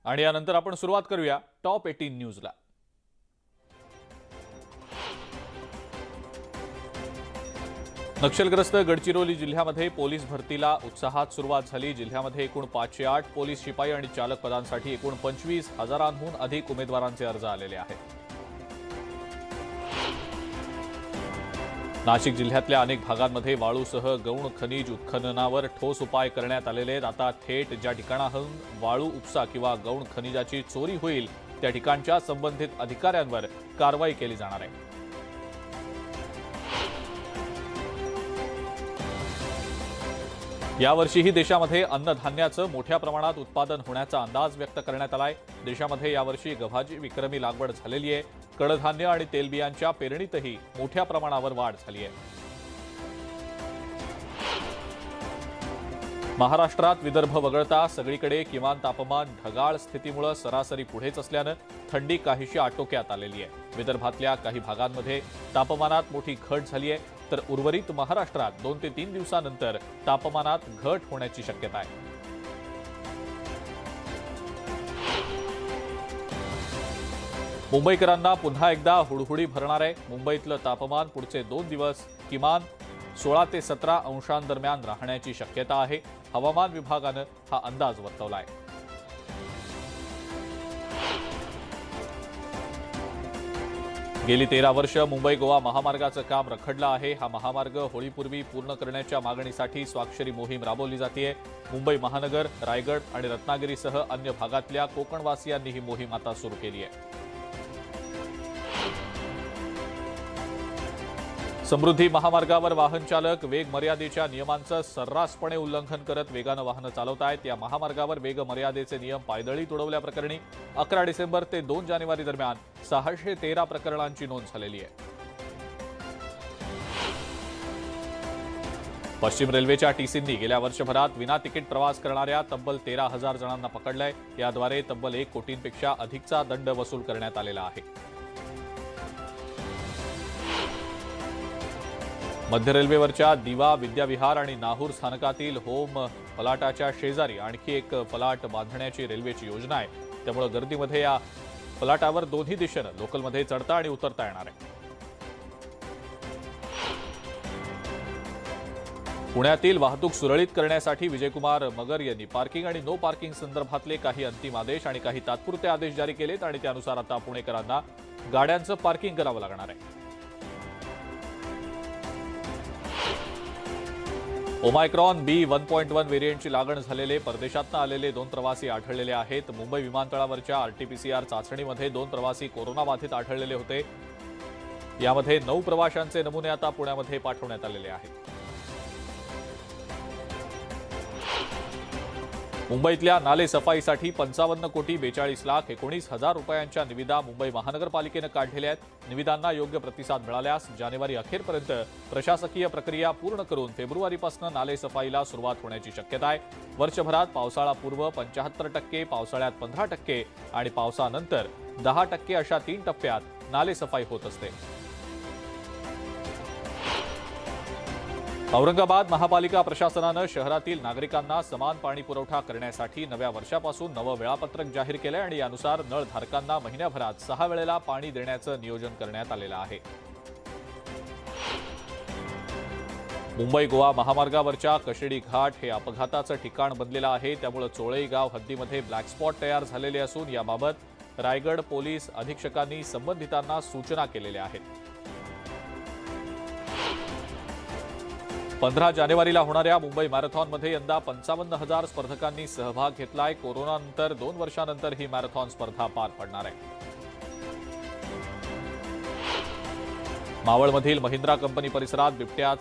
आणि यानंतर आपण सुरुवात करूया टॉप 18 न्यूजला। नक्षलग्रस्त गडचिरोली जिल्ह्यामध्ये पोलीस भरतीला उत्साहात सुरुवात झाली। जिल्ह्यामध्ये एकूण 508 पोलीस शिपाई आणि चालक पदांसाठी एकूण 25,000हून अधिक उमेदवारांचे अर्ज आलेले आहेत। नाशिक जिल्ह्यातल्या अनेक भागांमध्ये वाळूसह गौण खनिज उत्खननावर ठोस उपाय करण्यात आलेले आहेत। आता थेट ज्या ठिकाणाहून वाळू उपसा किंवा गौण खनिजाची चोरी होईल त्या ठिकाणच्या संबंधित अधिकाऱ्यांवर कारवाई केली जाणार आहे। यावर्षीही देशामध्ये अन्नधान्याचं मोठ्या प्रमाणात उत्पादन होण्याचा अंदाज व्यक्त करण्यात आलाय। देशामध्ये यावर्षी गव्हाची विक्रमी लागवड झालेली आहे। कडधान्य आणि तेलबियांच्या पेरणीतही मोठ्या प्रमाणावर वाढ झाली आहे। महाराष्ट्रात विदर्भ वगळता सगळीकडे किमान तापमान ढगाळ स्थितीमुळे सरासरी पुढेच असल्यानं थंडी काहीशी आटोक्यात आलेली आहे। विदर्भातल्या काही भागांमध्ये तापमानात मोठी घट झाली आहे, तर उर्वरित महाराष्ट्रात 2 ते 3 दिवसानंतर तापमानात घट होण्याची शक्यता आहे। मुंबईकरांना पुन्हा एकदा हुडहुडी भरणार आहे। मुंबईतलं तापमान पुढचे 2 दिवस किमान 16 ते 17 अंशांदरम्यान राहण्याची शक्यता आहे। हवामान विभागानं हा अंदाज वर्तवलाय। गेली 13 वर्ष मुंबई गोवा महामार्गाचं काम रखडलं आहे। हा महामार्ग होळीपूर्वी पूर्ण करण्याच्या मागणीसाठी स्वाक्षरी मोहीम राबवली जाते। मुंबई महानगर, रायगड आणि रत्नागिरीसह अन्य भागातल्या कोकणवासियांनी ही मोहीम आता सुरू केली आहे। समृद्धी महामार्गावर वाहन चालक वेग मर्यादेच्या नियमांचं सर्रासपणे उल्लंघन करत वेगानं वाहनं चालवतायत। या महामार्गावर वेग मर्यादेचे नियम पायदळी तुडवल्याप्रकरणी 11 डिसेंबर ते 2 जानेवारी दरम्यान 613 प्रकरणांची नोंद झालेली आहे। पश्चिम रेल्वेच्या टीसींनी गेल्या वर्षभरात विना तिकीट प्रवास करणाऱ्या तब्बल 13,000 जणांना पकडलंय। याद्वारे तब्बल 1 कोटींपेक्षा अधिकचा दंड वसूल करण्यात आलेला आहे। मध्य रेल्वेवरच्या दिवा, विद्याविहार आणि नाहूर स्थानकातील होम फलाटाच्या शेजारी आणखी एक फलाट बांधण्याची रेल्वेची योजना आहे। त्यामुळे गर्दीमध्ये या फलाटावर दोन्ही दिशेनं लोकलमध्ये चढता आणि उतरता येणार आहे। पुण्यातील वाहतूक सुरळीत करण्यासाठी विजयकुमार मगर यांनी पार्किंग आणि नो पार्किंग संदर्भातले काही अंतिम आदेश आणि काही तात्पुरते आदेश जारी केलेत आणि त्यानुसार आता पुणेकरांना गाड्यांचं पार्किंग करावं लागणार आहे। ओमायक्रॉन B.1.1 व्हेरियंटची लागण झालेले परदेशातनं आलेले 2 प्रवासी आढळलेले आहेत। मुंबई विमानतळावरच्या RT-PCR चाचणीमध्ये 2 प्रवासी कोरोनाबाधित आढळलेले होते। यामध्ये 9 प्रवाशांचे नमुने आता पुण्यामध्ये पाठवण्यात आलेले आहेत। मुंबईतल्या नाले सफाईसाठी 55,42,19,00,000 रुपयांच्या निविदा मुंबई महानगरपालिकेनं काढलेल्या आहेत। निविदांना योग्य प्रतिसाद मिळाल्यास जानेवारी अखेरपर्यंत प्रशासकीय प्रक्रिया पूर्ण करून फेब्रुवारीपासून नाले सफाईला सुरुवात होण्याची शक्यता आहे। वर्षभरात पावसाळापूर्व 75%, पावसाळ्यात 15% आणि पावसानंतर 10% अशा 3 टप्प्यात नाले सफाई होत असते। औरंगाबाद महापालिका प्रशासनानं शहरातील नागरिकांना समान पाणी पुरवठा करण्यासाठी नव्या वर्षापासून नवं वेळापत्रक जाहीर केलंय आणि यानुसार नळधारकांना महिन्याभरात 6 वेळेला पाणी देण्याचं नियोजन करण्यात आलेलं आहे। मुंबई गोवा महामार्गावरच्या कशेडी घाट हे अपघाताचं ठिकाण बनलेलं आहे। त्यामुळे चोळई गाव हद्दीमध्ये ब्लॅक स्पॉट तयार झालेले असून याबाबत रायगड पोलीस अधीक्षकांनी संबंधितांना सूचना केलेल्या आहेत। 15 जानेवारीला होणाऱ्या मुंबई मॅरेथॉनमध्ये यंदा 55,000 स्पर्धकांनी सहभाग घेतलाय। कोरोनानंतर 2 वर्षांनंतर ही मॅरेथॉन स्पर्धा पार पडणार आहे। मावळमधील महिंद्रा कंपनी परिसरात बिबट्यात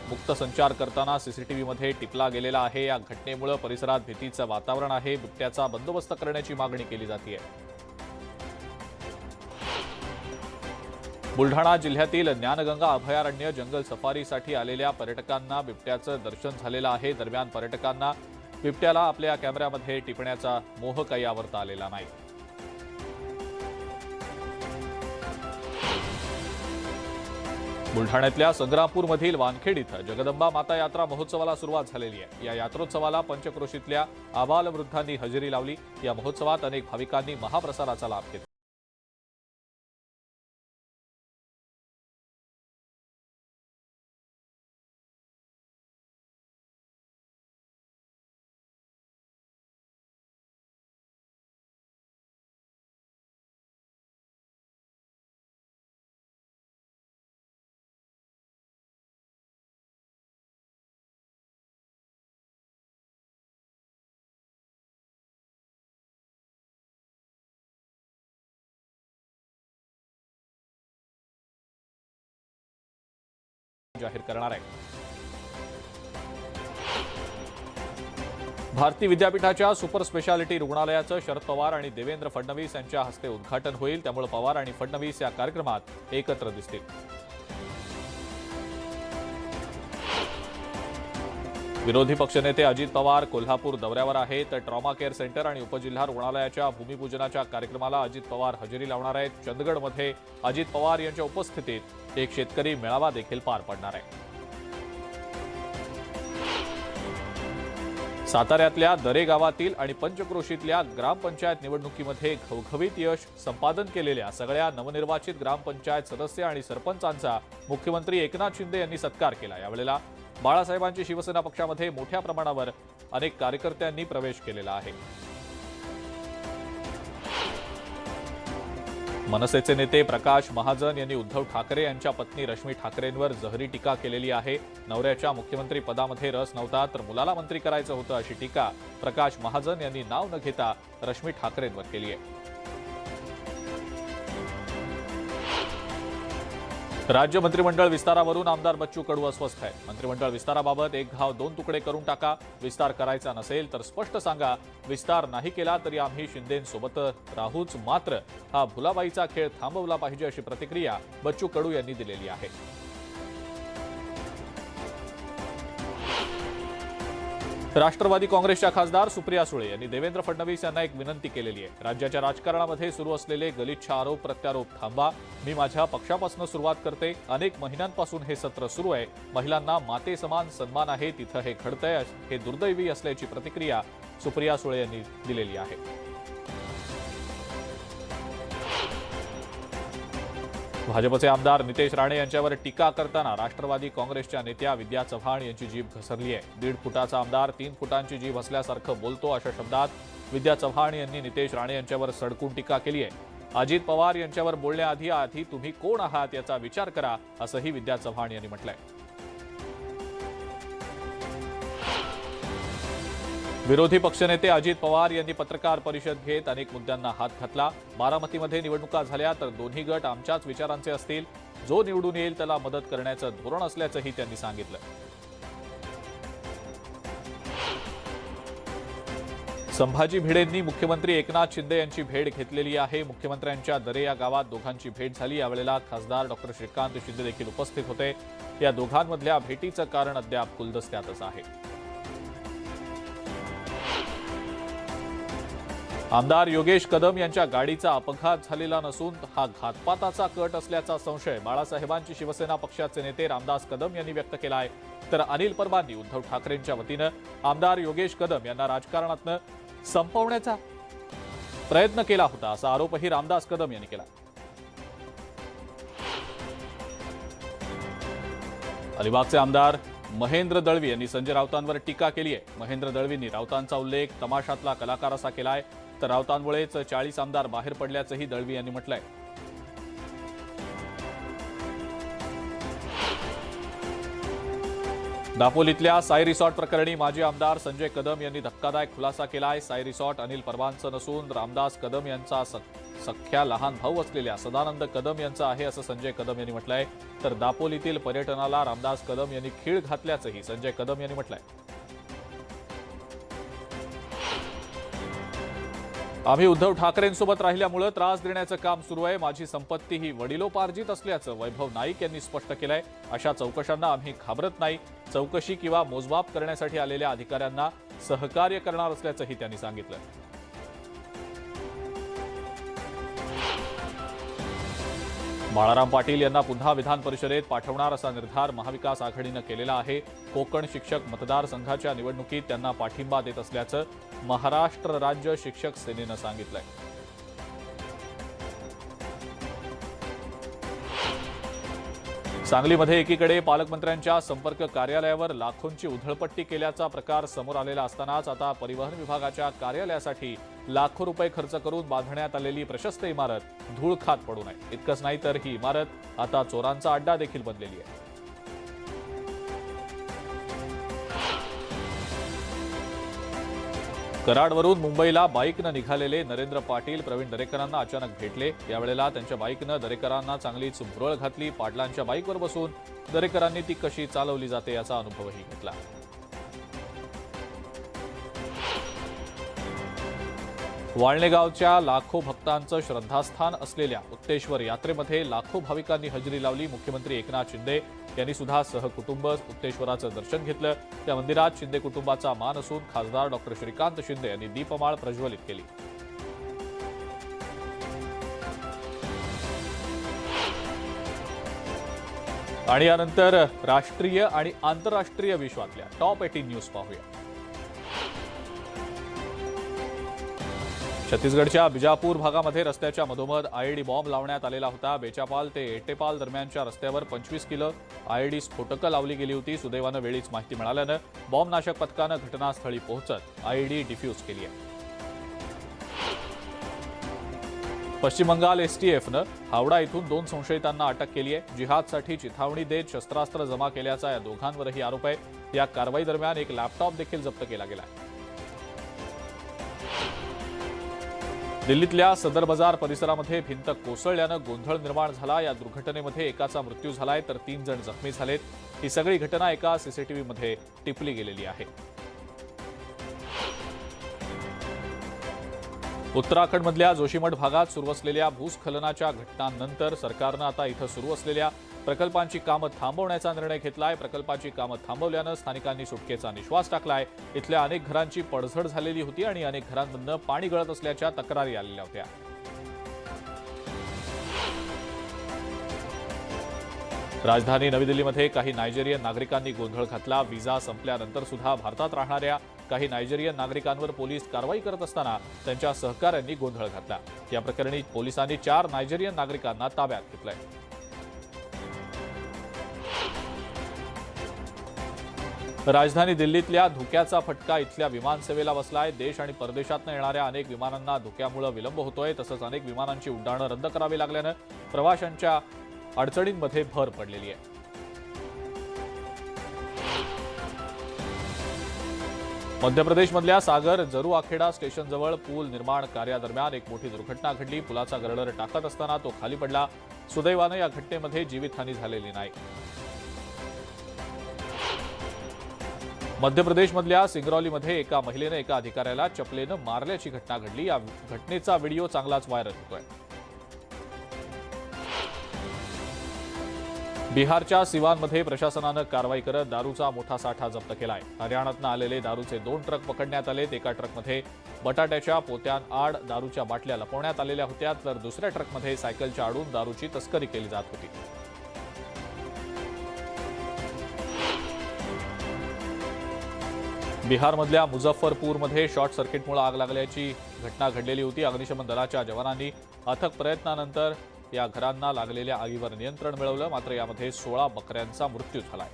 मुक्त संचार करताना सीसीटीव्हीमध्ये टिपला गेलेला आहे। या घटनेमुळे परिसरात भीतीचं वातावरण आहे। बिबट्याचा बंदोबस्त करण्याची मागणी केली जाते। बुलढाणा जिल्ह्यातील ज्ञानगंगा अभयारण्य जंगल सफारीसाठी आलेल्या पर्यटकांना बिबट्याचं दर्शन झालेलं आहे। दरम्यान पर्यटकांना बिबट्याला आपल्या कॅमेऱ्यामध्ये टिपण्याचा मोह काही आवरता आलेला नाही। बुलढाण्यातल्या संग्रामपूरमधील वानखेड इथं जगदंबा माता यात्रा महोत्सवाला सुरुवात झालेली आहे। या यात्रोत्सवाला पंचक्रोशीतल्या आबालवृद्धांनी हजेरी लावली। या महोत्सवात अनेक भाविकांनी महाप्रसादाचा लाभ घेतला। जाहीर करणार आहे। भारती विद्यापीठाच्या सुपर स्पेशालिटी रुग्णालयाचं शरद पवार आणि देवेंद्र फडणवीस यांच्या हस्ते उद्घाटन होईल। त्यामुळे पवार आणि फडणवीस या कार्यक्रमात एकत्र दिसतील। विरोधी पक्षनेते अजित पवार कोल्हापूर दौऱ्यावर आहेत। ट्रॉमा केअर सेंटर आणि उपजिल्हा रुग्णालयाच्या भूमिपूजनाच्या कार्यक्रमाला अजित पवार हजेरी लावणार आहेत। चंदगडमध्ये अजित पवार यांच्या उपस्थितीत एक शेतकरी मेळावा देखील पार पडणार आहे। साताऱ्यातल्या दरे गावातील आणि पंचक्रोशीतल्या ग्रामपंचायत निवडणुकीमध्ये घवघवीत यश संपादन केलेल्या सगळ्या नवनिर्वाचित ग्रामपंचायत सदस्य आणि सरपंचांचा मुख्यमंत्री एकनाथ शिंदे यांनी सत्कार केला। यावेळेला बाळासाहेबांची शिवसेना पक्षामध्ये मोठ्या प्रमाणावर अनेक कार्यकर्त्यांनी प्रवेश केलेला आहे। मनसेचे नेते प्रकाश महाजन यांनी उद्धव ठाकरे यांच्या पत्नी रश्मी ठाकरेंवर जहरी टीका केलेली आहे। नवऱ्याच्या मुख्यमंत्री पदामध्ये रस नव्हता तर मुलाला मंत्री करायचं होतं, अशी टीका प्रकाश महाजन यांनी नाव न घेता रश्मी ठाकरेंवर केली आहे। राज्य मंत्रिमंडळ विस्तारावरून आमदार बच्चू कडू अस्वस्थ आहे। मंत्रिमंडळ विस्ताराबाबत एक घाव दोन तुकडे करून टाका। विस्तार करायचा नसेल तर स्पष्ट सांगा। विस्तार नाही केला तरी आम्ही शिंदेंसोबत राहूच, मात्र हा भुलाबाईचा खेळ थांबवला पाहिजे, अशी प्रतिक्रिया बच्चू कडू यांनी दिलेली आहे। राष्ट्रवादी काँग्रेसच्या खासदार सुप्रिया सुळे यांनी देवेंद्र फडणवीस यांना एक विनंती केलेली आहे। राज्याच्या राजकारणामध्ये सुरू असलेले गलिच्छ आरोप प्रत्यारोप थांबवा। मी माझ्या पक्षापासून सुरुवात करते। अनेक महिन्यांपासून हे सत्र सुरू आहे। महिलांना माते समान सन्मान आहे, तिथं हे घडतंय, हे दुर्दैवी असल्याची प्रतिक्रिया सुप्रिया सुळे यांनी दिलेली आहे। भाजपचे आमदार नितेश राणे यांच्यावर टीका करताना राष्ट्रवादी काँग्रेसच्या नेत्या विद्या चव्हाण यांची जीभ घसरली आहे। 1.5 फुटाचा आमदार 3 फुटांची जीभ असल्यासारखं बोलतो, अशा शब्दात विद्या चव्हाण यांनी नितेश राणे यांच्यावर सडकून टीका केली आहे। अजित पवार यांच्यावर बोलण्याआधी तुम्ही कोण आहात याचा विचार करा, असंही विद्या चव्हाण यांनी म्हटलंय। विरोधी पक्षनेते अजित पवार यांनी पत्रकार परिषद घेत अनेक मुद्द्यांना हात घातला। बारामतीमध्ये निवडणुका झाल्या तर दोन्ही गट आमच्याच विचारांचे असतील, जो निवडून येईल त्याला मदत करण्याचं धोरण असल्याचंही त्यांनी सांगितलं। संभाजी भिडेंनी मुख्यमंत्री एकनाथ शिंदे यांची भेट घेतलेली आहे। मुख्यमंत्र्यांच्या दरे या गावात दोघांची भेट झाली। यावेळेला खासदार डॉक्टर श्रीकांत शिंदे देखील उपस्थित होते। या दोघांमधल्या भेटीचं कारण अद्याप कुलदस्त्यातच आहे। आमदार योगेश कदम यांच्या गाडीचा अपघात झालेला नसून हा घातपाताचा कट असल्याचा संशय बाळासाहेबांची शिवसेना पक्षाचे नेते रामदास कदम यांनी व्यक्त केला आहे। तर अनिल परबांनी उद्धव ठाकरेंच्या वतीनं आमदार योगेश कदम यांना राजकारणातनं संपवण्याचा प्रयत्न केला होता, असा आरोपही रामदास कदम यांनी केला। अलिबागचे आमदार महेंद्र दळवी यांनी संजय राऊतांवर टीका केली आहे। महेंद्र दळवींनी राऊतांचा उल्लेख तमाशातला कलाकार असा केलाय, तर राऊतांमुळेच 40 आमदार बाहेर पडल्याचंही दळवी यांनी म्हटलंय। दापोलीतल्या साई रिसॉर्ट प्रकरणी माजी आमदार संजय कदम यांनी धक्कादायक खुलासा केलाय। साई रिसॉर्ट अनिल परबांचं नसून रामदास कदम यांचा सख्या लहान भाऊ असलेल्या सदानंद कदम यांचा आहे, असं संजय कदम यांनी म्हटलंय। तर दापोलीतील पर्यटनाला रामदास कदम यांनी खीळ घातल्याचंही संजय कदम यांनी म्हटलंय। आम्ही उद्धव ठाकरेंसोबत राहिल्यामुळे त्रास देण्याचं काम सुरू आहे। माझी संपत्ती ही वडिलोपार्जित असल्याचं वैभव नाईक यांनी स्पष्ट केलंय। अशा चौकशांना आम्ही घाबरत नाही। चौकशी किंवा मोजमाप करण्यासाठी आलेल्या अधिकाऱ्यांना सहकार्य करणार असल्याचंही त्यांनी सांगितलं। बाळाराम पाटील यांना पुन्हा विधान परिषदेत पाठवणार असा निर्धार महाविकास आघाडीनं केलेला आहे. कोकण शिक्षक मतदारसंघाच्या निवडणुकीत त्यांना पाठिंबा देत असल्याचं महाराष्ट्र राज्य शिक्षक सेनेनं सांगितलंय. सांगलीमध्ये एकीकडे पालकमंत्र्यांच्या संपर्क कार्यालयावर लाखोंची उधळपट्टी केल्याचा प्रकार समोर आलेला असतानाच आता परिवहन विभागाच्या कार्यालयासाठी लाखो रुपये खर्च करून बांधण्यात आलेली प्रशस्त इमारत धूळ खात पडू नये. इतकंच नाही तर ही इमारत आता चोरांचा अड्डा देखील बनलेली आहे. कराडवरून मुंबईला बाईकनं निघालेले नरेंद्र पाटील प्रवीण दरेकरांना अचानक भेटले. यावेळेला त्यांच्या बाईकनं दरेकरांना चांगलीच भुरळ घातली. पाटलांच्या बाईकवर बसून दरेकरांनी ती कशी चालवली जाते याचा अनुभवही घेतला. वाळणे गावच्या लाखो भक्तांचं श्रद्धास्थान असलेल्या उत्तेश्वर यात्रेमध्ये लाखो भाविकांनी हजेरी लावली. मुख्यमंत्री एकनाथ शिंदे यांनी सुद्धा सहकुटुंब उत्तेश्वराचं दर्शन घेतलं. त्या मंदिरात शिंदे कुटुंबाचा मान असून खासदार डॉक्टर श्रीकांत शिंदे यांनी दीपमाळ प्रज्वलित केली. आणि यानंतर राष्ट्रीय आणि आंतरराष्ट्रीय विश्वातल्या टॉप 18 न्यूज पाहूया. छत्तीसगडच्या बिजापूर भागामध्ये रस्त्याच्या मधोमध आयईडी बॉम्ब लावण्यात आलेला होता. बेचापाल ते एटेपाल दरम्यानच्या रस्त्यावर 25 किलो आयईडी स्फोटकं लावली गेली होती. सुदैवानं वेळीच माहिती मिळाल्यानं बॉम्बनाशक पथकानं घटनास्थळी पोहोचत आयईडी डिफ्यूज केली आहे. पश्चिम बंगाल एसटीएफनं हावडा इथून 2 संशयितांना अटक केली आहे. जिहादसाठी चिथावणी देत शस्त्रास्त्र जमा केल्याचा या दोघांवरही आरोप आहे. या कारवाई दरम्यान एक लॅपटॉप देखील जप्त केला गेला. दिल्लीतल्या सदर बाजार परिसरामध्ये भिंत कोसळल्यानं गोंधळ निर्माण झाला. या दुर्घटनेमध्ये एकाचा मृत्यू झालाय तर 3 जण जखमी झालेत. ही सगळी घटना एका सीसीटीव्हीमध्ये टिपली गेलेली आहे. उत्तराखंडमधल्या जोशीमठ भागात सुरू असलेल्या भूस्खलनाच्या घटनांनंतर सरकारनं आता इथं सुरू असलेल्या प्रकल्पांची कामं थांबवण्याचा निर्णय घेतलाय. प्रकल्पाची कामं थांबवल्यानं स्थानिकांनी सुटकेचा निश्वास टाकलाय. इथल्या अनेक घरांची पडझड झालेली होती आणि अनेक घरांमधनं पाणी गळत असल्याच्या तक्रारी आलेल्या होत्या. राजधानी नवी दिल्लीमध्ये काही नायजेरियन नागरिकांनी गोंधळ घातला. व्हिसा संपल्यानंतर सुद्धा भारतात राहणाऱ्या काही नायजेरियन नागरिकांवर पोलीस कारवाई करत असताना त्यांच्या सहकाऱ्यांनी गोंधळ घातला. या प्रकरणी पोलिसांनी 4 नायजेरियन नागरिकांना ताब्यात घेतलंय. राजधानी दिल्लीतल्या धुक्याचा फटका इथल्या विमानसेवेला बसलाय. देश आणि परदेशातून येणाऱ्या अनेक विमानांना धुक्यामुळे विलंब होतोय. तसंच अनेक विमानांची उड्डाणं रद्द करावी लागल्यानं प्रवाशांच्या अडचणींमध्ये भर पडलेली आहे. मध्य प्रदेशमधल्या सागर जरूआखेडा स्टेशनजवळ पूल निर्माण कार्यादरम्यान एक मोठी दुर्घटना घडली. पुलाचा गर्डर टाकत असताना तो खाली पडला. सुदैवानं या घटनेमध्ये जीवितहानी झालेली नाही. मध्य प्रदेशमधल्या सिंगरौलीमध्ये एका महिलेनं एका अधिकाऱ्याला चपलेनं मारल्याची घटना घडली. या घटनेचा व्हिडिओ चांगलाच व्हायरल होतोय. बिहारच्या सिवानमध्ये प्रशासनानं कारवाई करत दारूचा मोठा साठा जप्त केलाय. हरियाणातनं आलेले दारूचे 2 ट्रक पकडण्यात आलेत. एका ट्रकमध्ये बटाट्याच्या पोत्यांआड दारूच्या बाटल्या लपवण्यात आलेल्या होत्या तर दुसऱ्या ट्रकमध्ये सायकलच्या आडून दारूची तस्करी केली जात होती. बिहारमधल्या मुझफ्फरपूरमध्ये शॉर्ट सर्किटमुळे आग लागल्याची घटना घडलेली होती. अग्निशमन दलाच्या जवानांनी अथक प्रयत्नानंतर या घरांना लागलेल्या आगीवर नियंत्रण मिळवलं. मात्र यामध्ये 16 बकऱ्यांचा मृत्यू झालाय.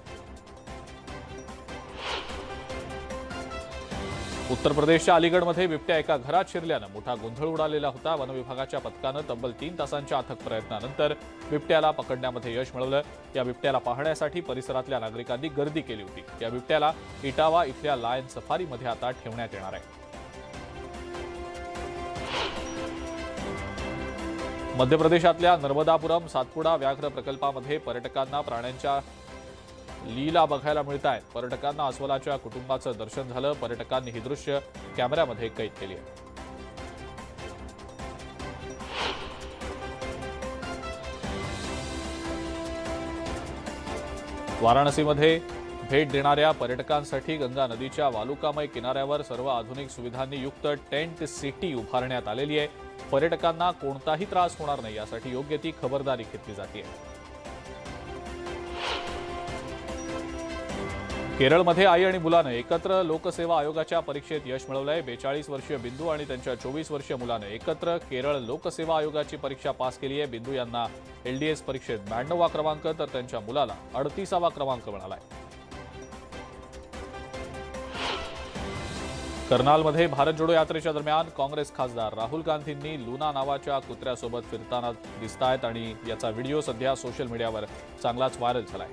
उत्तर प्रदेशच्या अलीगडमध्ये बिबट्या एका घरात शिरल्यानं मोठा गोंधळ उडालेला होता. वनविभागाच्या पथकानं तब्बल 3 तासांच्या अथक प्रयत्नानंतर बिबट्याला पकडण्यामध्ये यश मिळवलं. या बिबट्याला पाहण्यासाठी परिसरातल्या नागरिकांनी गर्दी केली होती. या बिबट्याला इटावा इथल्या लायन सफारीमध्ये आता ठेवण्यात येणार आहे. मध्य प्रदेशातल्या नर्मदापुरम सातपुडा व्याघ्र प्रकल्पामध्ये पर्यटकांना प्राण्यांच्या लीला बघायला मिळत आहेत. पर्यटकांना अस्वलाच्या कुटुंबाचं दर्शन झालं. पर्यटकांनी ही दृश्य कॅमेऱ्यामध्ये कैद केली आहे. वाराणसीमध्ये भेट देणाऱ्या पर्यटकांसाठी गंगा नदीच्या वालुकामय किनाऱ्यावर सर्व आधुनिक सुविधांनी युक्त टेंट सिटी उभारण्यात आलेली आहे. पर्यटकांना कोणताही त्रास होणार नाही यासाठी योग्य ती खबरदारी घेतली जाते. केरळमध्ये आई आणि मुलानं एकत्र लोकसेवा आयोगाच्या परीक्षेत यश मिळवलंय. 42 वर्षीय बिंदू आणि त्यांच्या 24 वर्षीय मुलानं एकत्र केरळ लोकसेवा आयोगाची परीक्षा पास केली आहे. बिंदू यांना LDS परीक्षेत 92वा क्रमांक तर त्यांच्या मुलाला 38वा क्रमांक मिळालाय. कर्नालमध्ये भारत जोडो यात्रेच्या दरम्यान काँग्रेस खासदार राहुल गांधींनी लुना नावाच्या कुत्र्यासोबत फिरताना दिसतायत आणि याचा व्हिडिओ सध्या सोशल मीडियावर चांगलाच व्हायरल झालाय.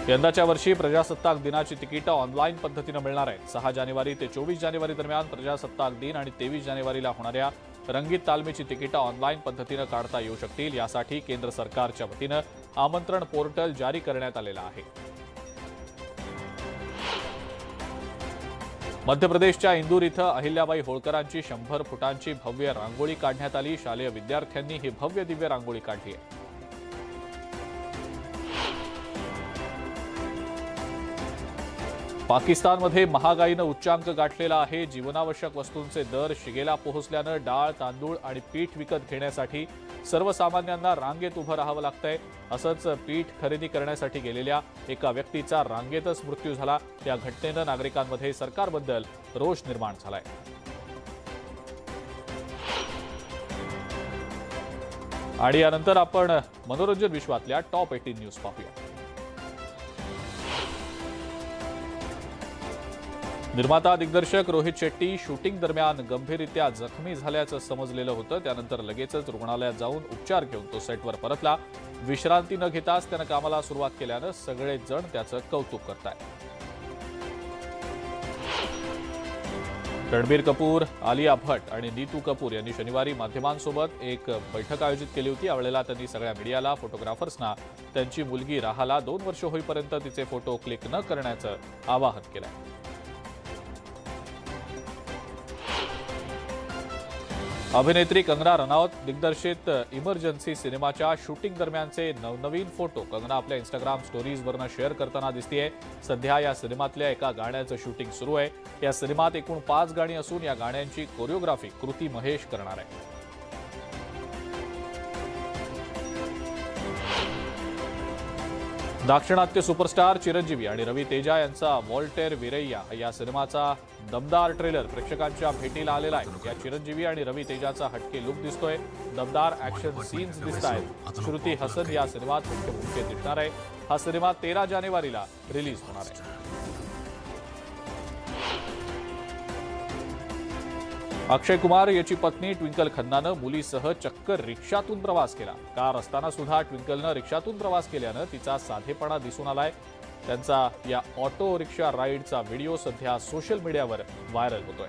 यंदाच्या वर्षी प्रजासत्ताक दिनाची तिकीटं ऑनलाईन पद्धतीनं मिळणार आहेत. 6 जानेवारी ते 24 जानेवारी दरम्यान प्रजासत्ताक दिन आणि 23 जानेवारीला होणाऱ्या रंगीत तालमीची तिकीटं ऑनलाईन पद्धतीनं काढता येऊ शकतील. यासाठी केंद्र सरकारच्या वतीनं आमंत्रण पोर्टल जारी करण्यात आलेलं आहे. मध्य प्रदेशच्या इंदूर इथं अहिल्याबाई होळकरांची 100 फुटांची भव्य रांगोळी काढण्यात आली. शालेय विद्यार्थ्यांनी ही भव्य दिव्य रांगोळी काढली आहे. पाकिस्तानमध्ये महागाईनं उच्चांक गाठलेला आहे. जीवनावश्यक वस्तूंचे दर शिगेला पोहोचल्यानं डाळ, तांदूळ आणि पीठ विकत घेण्यासाठी सर्वसामान्यांना रांगेत उभं राहावं लागतंय. असंच पीठ खरेदी करण्यासाठी गेलेल्या एका व्यक्तीचा रांगेतच मृत्यू झाला. या घटनेनं नागरिकांमध्ये सरकारबद्दल रोष निर्माण झालाय. आणि यानंतर आपण मनोरंजन विश्वातल्या टॉप 18 न्यूज पाहूया. निर्माता दिग्दर्शक रोहित शेट्टी शूटिंग दरम्यान गंभीररित्या जखमी झाल्याचं समजलेलं होतं. त्यानंतर लगेचच रुग्णालयात जाऊन उपचार घेऊन तो सेटवर परतला. विश्रांती न घेताच त्यानं कामाला सुरुवात केल्यानं सगळेच जण त्याचं कौतुक करतायत. रणबीर कपूर, आलिया भट्ट आणि नीतू कपूर यांनी शनिवारी माध्यमांसोबत एक बैठक आयोजित केली होती. यावेळेला त्यांनी सगळ्या मीडियाला, फोटोग्राफर्सना त्यांची मुलगी राहाला 2 वर्ष होईपर्यंत तिचे फोटो क्लिक न करण्याचं आवाहन केलंय. अभिनेत्री कंगना रनौत दिग्दर्शित इमर्जन्सी सिनेमाच्या शूटिंग दरम्यानचे नवनवीन फोटो कंगना आपल्या इंस्टाग्राम स्टोरीजवरनं शेअर करताना दिसतेय. सध्या या सिनेमातल्या एका गाण्याचं शूटिंग सुरू आहे. या सिनेमात एकूण 5 गाणी असून या गाण्यांची कोरिओग्राफी कृती महेश करणार आहे. दाक्षिणात्य सुपरस्टार चिरंजीवी आणि रवी तेजा यांचा वॉल्टेर विरैया या सिनेमाचा दमदार ट्रेलर प्रेक्षकांच्या भेटीला आलेला आहे. या चिरंजीवी आणि रवी तेजाचा हटके लुक दिसतोय. दमदार ऍक्शन सीन्स दिसत आहेत. श्रुती हसन या सिनेमात मुख्य भूमिकेत दिसणार आहे. हा सिनेमा 13 जानेवारीला रिलीज होणार आहे. अक्षय कुमार याची पत्नी ट्विंकल खन्नानं मुलीसह चक्क रिक्षातून प्रवास केला. कार असताना सुद्धा ट्विंकलनं रिक्षातून प्रवास केल्यानं तिचा साधेपणा दिसून आलाय. त्यांचा या ऑटो रिक्षा राईडचा व्हिडिओ सध्या सोशल मीडियावर व्हायरल होतोय.